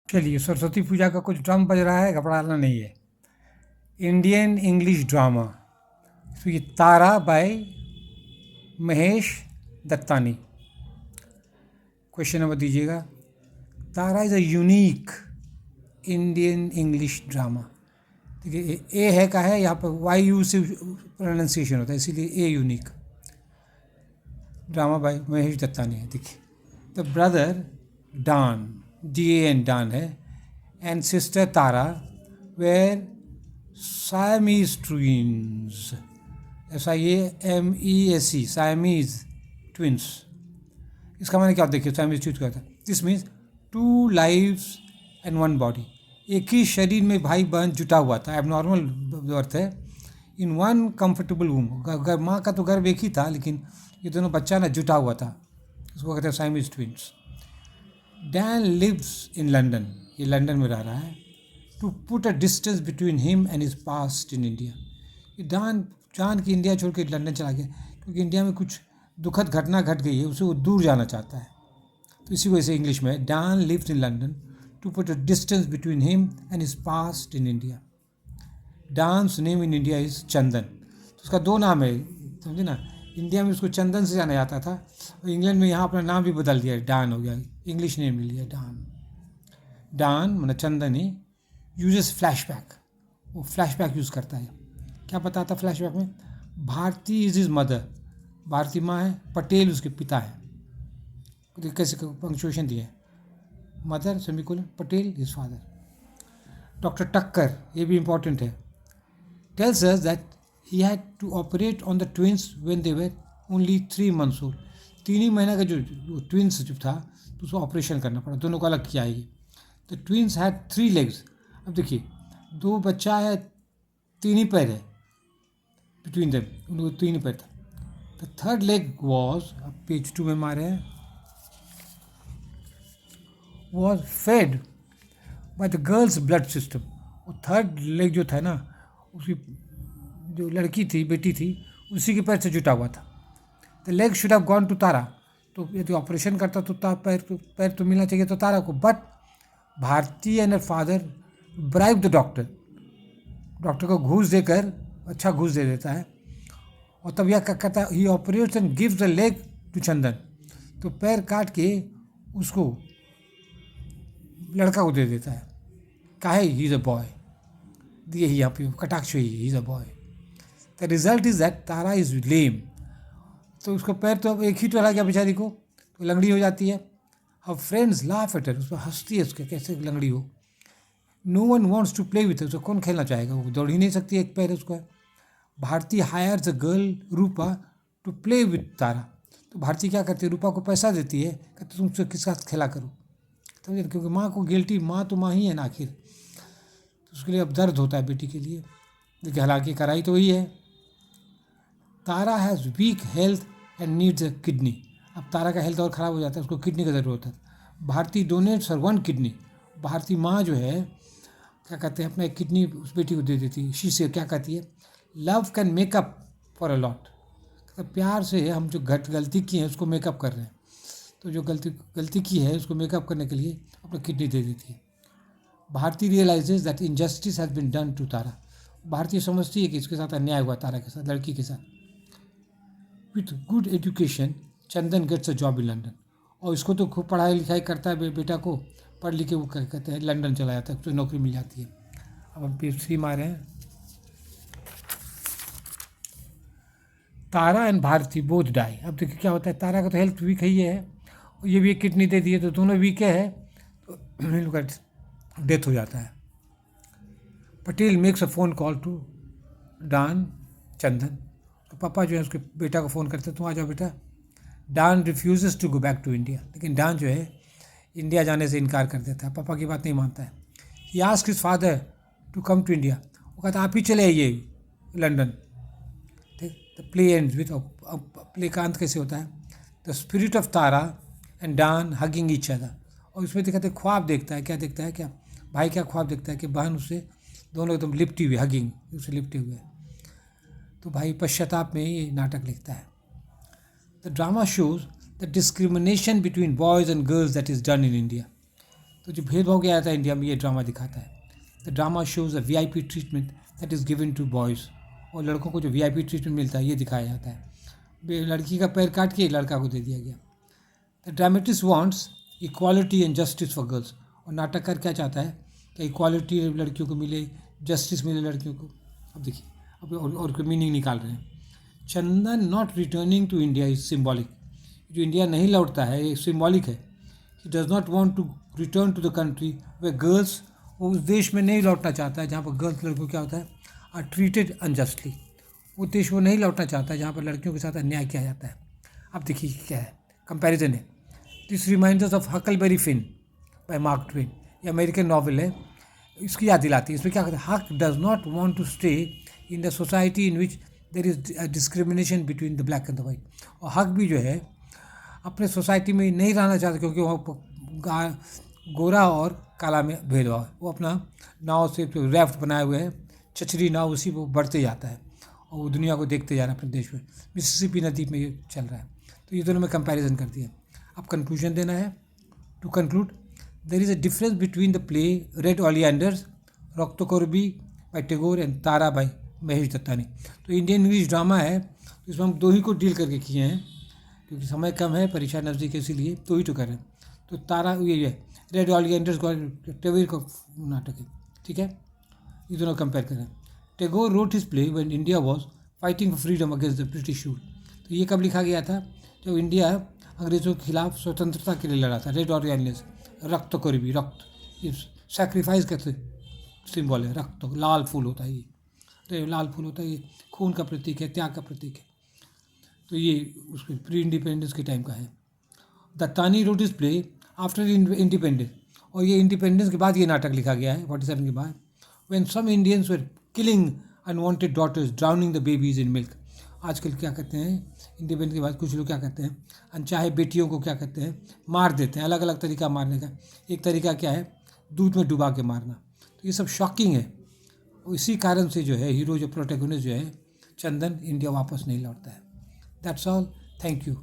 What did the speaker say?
चलिए, सरस्वती पूजा का कुछ ड्रामा बज रहा है, घबराना नहीं है। इंडियन इंग्लिश ड्रामा, तो ये Tara by Mahesh Dattani. Question number दीजिएगा। Tara is a unique Indian English drama. देखिए, ए है का है, यहाँ पर वाई यू से प्रोनाउंसिएशन होता है, इसीलिए a unique drama by Mahesh Dattani है। देखिए, the brother Dan, DAN Dan है, and sister Tara were Siamese twins, SIAMESE, Siamese twins। इसका माने क्या देखिए, Siamese twins क्या था। This means 2 lives and 1 body। एक ही शरीर में भाई बहन जुटा हुआ था, एबनॉर्मल अर्थ है। इन 1 कंफर्टेबल वूम, माँ का तो गर्भ एक ही था, लेकिन ये दोनों बच्चा ना जुटा हुआ था, उसको कहते हैं Siamese twins। Dan lives in London, ये लंदन में रह रहा है। To put a distance between him and his past in India, ये जान कि इंडिया छोड़ के लंदन चला गया, क्योंकि इंडिया में कुछ दुखद घटना घट गई है, उसे वो दूर जाना चाहता है। तो इसी वजह से इंग्लिश में Dan lives in London to put a distance between him and his past in India. Dan's name in India is Chandan, तो उसका 2 नाम है, समझे ना। इंडिया में उसको चंदन से जाना जाता था, और इंग्लैंड में यहाँ अपना नाम भी बदल दिया, डान हो गया, इंग्लिश नेम ले लिया डान। डान मतलब चंदन ही यूजेस फ्लैशबैक, वो फ्लैशबैक यूज़ करता है। क्या बताता फ्लैशबैक में? Bharati is his mother, Bharati माँ है, पटेल उसके पिता है। कैसे पंक्चुएशन दिए, mother semicolon, Patel his father. Doctor Takkar, ये भी इंपॉर्टेंट है, tells us that he had to operate on the twins when they were only 3 months old। 3 ही महीना का जो ट्विंस जो था, तो उसको ऑपरेशन करना पड़ा, दोनों को अलग किया है। The twins had 3 legs। अब देखिए, 2 बच्चा है, 3 ही पैर है बिटवीन देम, उनको 3 ही पैर था। द थर्ड लेग वॉज, अब पेज 2 में मारे हैं, was fed by the girls blood system. वो थर्ड लेग जो था ना, उसकी जो लड़की थी, बेटी थी, उसी के पैर से जुटा हुआ था। The leg should have gone to Tara, तो यदि ऑपरेशन करता तो पैर तो मिलना चाहिए तो तारा को। But Bharati and her father bribe the doctor, doctor को घूस देकर, अच्छा घूस दे देता है, और तब यह कहता है he operates and gives the leg to Chandan, तो पैर काट के उसको लड़का को दे देता है। काहे? ही इज़ अ बॉय, दिए ही यहाँ पे कटाक्ष he is a boy. The result is that Tara is lame, तो उसको पैर तो अब एक ही टला गया बेचारी को, तो लंगड़ी हो जाती है। अब फ्रेंड्स लाफ एट हर, उस पर हंसती है उसके, कैसे लंगड़ी हो। No one wants to play with, उसको कौन खेलना चाहेगा, वो दौड़ ही नहीं सकती, एक पैर उसको है। Bharati hires a girl Rupa to play with Tara, तो भारती क्या करती है, रूपा को पैसा देती है, कहते तुमसे किस साथ खेला करो, समझे, क्योंकि माँ को गिल्टी, माँ तो माँ ही है ना आखिर, तो उसके लिए अब दर्द होता है बेटी के लिए। देखिए, हालांकि कराई तो वही है। Tara has weak health and needs a kidney, अब तारा का हेल्थ और ख़राब हो जाता है, उसको किडनी की ज़रूरत है। भारती डोनेट्स हर 1 किडनी, भारती माँ जो है क्या कहते हैं, अपना एक किडनी उस बेटी को दे देती है। शी से क्या कहती है, love can makeup for a lot, मतलब प्यार से हम जो गलती की है उसको मेकअप कर रहे हैं, तो जो गलती की है उसको मेकअप करने के लिए अपना किडनी दे देती है। Bharati realises that injustice has been done to Tara, भारतीय समझती है कि इसके साथ अन्याय हुआ तारा के साथ, लड़की के साथ। With good education Chandan gets a job in London, और इसको तो खूब पढ़ाई लिखाई करता है, बेटा को पढ़ लिख के वो कहते हैं लंदन चला जाता है, तो नौकरी मिल जाती है। अब हम पेज 3 मारे हैं। तारा एंड भारती बोथ डाई, अब देखिए क्या होता है, तारा का तो हेल्थ वीक ही है, और ये भी एक किडनी दे दी है, तो दोनों वीक है, तो इनका डेथ हो जाता है। Patel makes a phone call to Dan Chandan, तो पापा जो है उसके बेटा को फ़ोन करते, तुम आ जाओ बेटा। Dan refuses to go back to India, लेकिन डान जो है इंडिया जाने से इनकार कर देता है, पापा की बात नहीं मानता है। He asks his father to come to India, वो कहता आप ही चले आइए लंदन। ठीक, the play ends with, play का अंत कैसे होता है, the spirit of Tara and Dan hugging each other, और उसमें दिखाते ख्वाब देखता है, क्या देखता है, क्या भाई क्या ख्वाब देखता है कि बहन उससे दोनों एकदम लिपटी हुई, हगिंग उससे लिपटे हुए, तो भाई पश्चाताप में ये नाटक लिखता है। The drama shows the discrimination between boys and girls that is done in India, तो जो भेदभाव किया जाता है इंडिया में, ये ड्रामा दिखाता है. The drama shows a VIP treatment that is given to boys. और लड़कों को जो VIP ट्रीटमेंट मिलता है ये दिखाया जाता है. लड़की का पैर काट के लड़का को दे दिया गया. The dramatist wants equality and justice for girls. और नाटककार क्या चाहता है कि इक्वालिटी लड़कियों को मिले, जस्टिस मिले लड़कियों को. अब देखिए, अब और मीनिंग निकाल रहे हैं. Chandan not returning to India is symbolic. जो इंडिया नहीं लौटता है ये सिम्बॉलिक है. He does not want to return to the country way girls. वो उस देश में नहीं लौटना चाहता है जहाँ पर गर्ल्स लड़कों क्या होता है आर ट्रीटेड अनजस्टली. वो देश वो नहीं लौटना चाहता है जहाँ पर लड़कियों के साथ अन्याय किया जाता है. अब देखिए क्या है, कंपैरिजन है. This reminders of Huckleberry Finn by Mark Twain. ये अमेरिकन नॉवल है, इसकी याद दिलाती है. इसमें क्या कहता है, Huck does not want to stay in the society in which there is discrimination between the black and the white. और हक भी जो है अपने सोसाइटी में नहीं रहना चाहता क्योंकि वहाँ गोरा और काला में भेदभाव है. वो अपना नाव से राफ्ट बनाए हुए हैं, चचरी नाव, उसी को बढ़ते जाता है और वो दुनिया को देखते जा रहा है अपने देश में. मिसिसिपी नदी में ये चल रहा है. तो ये दोनों में कंपैरिजन कर दिया. अब कंक्लूजन देना है. To conclude, there is a difference between the play red oleanders, Raktakarabi by Tagore and Tara by Mahesh Dattani. तो इंडियन इंग्लिश ड्रामा है, तो इसमें हम दो ही को डील करके किए हैं क्योंकि समय कम है, परीक्षा नज़दीक है, इसीलिए दो ही तो कर रहे हैं. तो तारा ये है रेड ओलियंडर्स टैगोर का नाटक है. ठीक है, ये दोनों कंपेयर करें. Tagore road his play when India was fighting for freedom against the British rule. तो ये कब लिखा गया था, जब इंडिया अंग्रेज़ों के खिलाफ स्वतंत्रता के लिए लड़ा था. रेड ओलियंडर्स, रक्त कोरबी, रक्त ये सैक्रिफाइस का सिंबल है. रक्त लाल फूल होता है, ये लाल फूल होता है, ये खून का प्रतीक है, त्याग का प्रतीक है. तो ये उसके प्री इंडिपेंडेंस के टाइम का है. Dattani road is play after independence. और ये इंडिपेंडेंस के बाद ये नाटक लिखा गया है 47 के बाद. When some Indians were killing unwanted daughters, drowning the babies in milk. आजकल क्या कहते हैं, इंडिपेंडेंस के बाद कुछ लोग क्या कहते हैं, अनचाहे बेटियों को क्या कहते हैं, मार देते हैं. अलग अलग तरीका मारने का. एक तरीका क्या है, दूध में डुबा के मारना. तो ये सब शॉकिंग है. इसी कारण से जो है हीरो, जो प्रोटैगनिस्ट जो है चंदन, इंडिया वापस नहीं लौटता है. That's all. Thank you.